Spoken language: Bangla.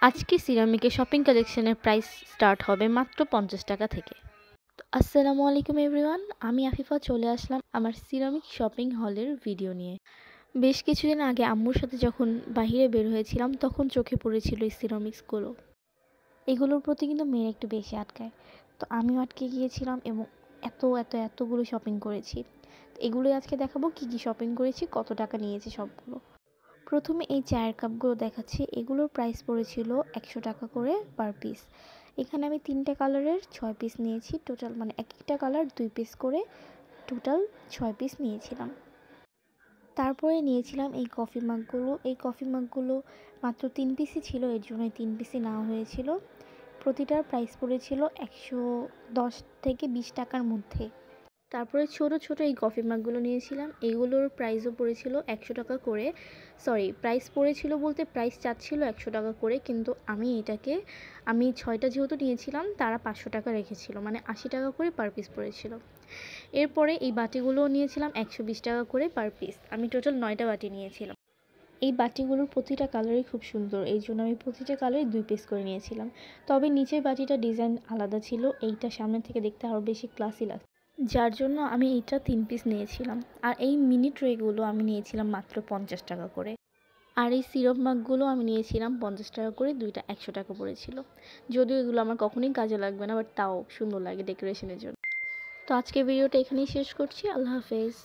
আজকে সিরামিকের শপিং কালেকশনের প্রাইস স্টার্ট হবে মাত্র 50 টাকা থেকে। আসসালামু আলাইকুম এভরিওয়ান, আমি আফিফা চলে আসলাম আমার সিরামিক শপিং হলের ভিডিও নিয়ে। বেশ কিছুদিন আগে আম্মুর সাথে যখন বাইরে বের হয়েছিলাম তখন চোখে পড়েছিল এই সিরামিক্সগুলো। এগুলোর প্রতি কিন্তু মেয়ের একটু বেশি আটকায়, তো আমিও আটকে গিয়েছিলাম এবং এতগুলো শপিং করেছি। এগুলোই আজকে দেখাবো কি কি শপিং করেছি, কত টাকা নিয়েছি সবগুলো। প্রথমে এই চায়ের কাপগুলো দেখাচ্ছি, এগুলোর প্রাইস পড়েছিল 100 টাকা করে পার পিস। এখানে আমি 3টে কালারের 6 পিস নিয়েছি, টোটাল মানে এক একটা কালার 2 পিস করে, টোটাল 6 পিস নিয়েছিলাম। তারপরে নিয়েছিলাম এই কফি মাগগুলো। এই কফি মাগগুলো মাত্র 3 পিসই ছিল, এর জন্য 3 পিসই নেওয়া হয়েছিল। প্রতিটার প্রাইস পড়েছিল 110 থেকে 20 টাকার মধ্যে। তারপরে ছোট ছোট এই কফি মাগগুলো নিয়েছিলাম, এইগুলোর প্রাইসও পড়েছিল 100 টাকা করে। প্রাইস পড়েছিল বলতে প্রাইস চাচ্ছিল 100 টাকা করে, কিন্তু আমি 6টা যেহেতু নিয়েছিলাম তারা 500 টাকা রেখেছিল, মানে 80 টাকা করে পার পিস পড়েছিল। এরপরে এই বাটিগুলোও নিয়েছিলাম 120 টাকা করে পার পিস। আমি টোটাল 9টা বাটি নিয়েছিলাম। এই বাটিগুলোর প্রতিটা কালারই খুব সুন্দর, এই জন্য আমি প্রতিটা কালারই 2 পিস করে নিয়েছিলাম। তবে নিচের বাটিটা ডিজাইন আলাদা ছিল, এইটা সামনে থেকে দেখতে আরও বেশি ক্লাসি লাগছে, যার জন্য আমি এইটা 3 পিস নিয়েছিলাম। আর এই মিনি ট্রেগুলো আমি নিয়েছিলাম মাত্র 50 টাকা করে। আর এই সিরাপ মাগগুলো আমি নিয়েছিলাম 50 টাকা করে, দুইটা 100 টাকা পড়েছিল। যদিও এগুলো আমার কখনোই কাজে লাগবে না, বাট তাও সুন্দর লাগে ডেকোরেশনের জন্য। তো আজকে ভিডিওটা এখানেই শেষ করছি। আল্লাহ হাফেজ।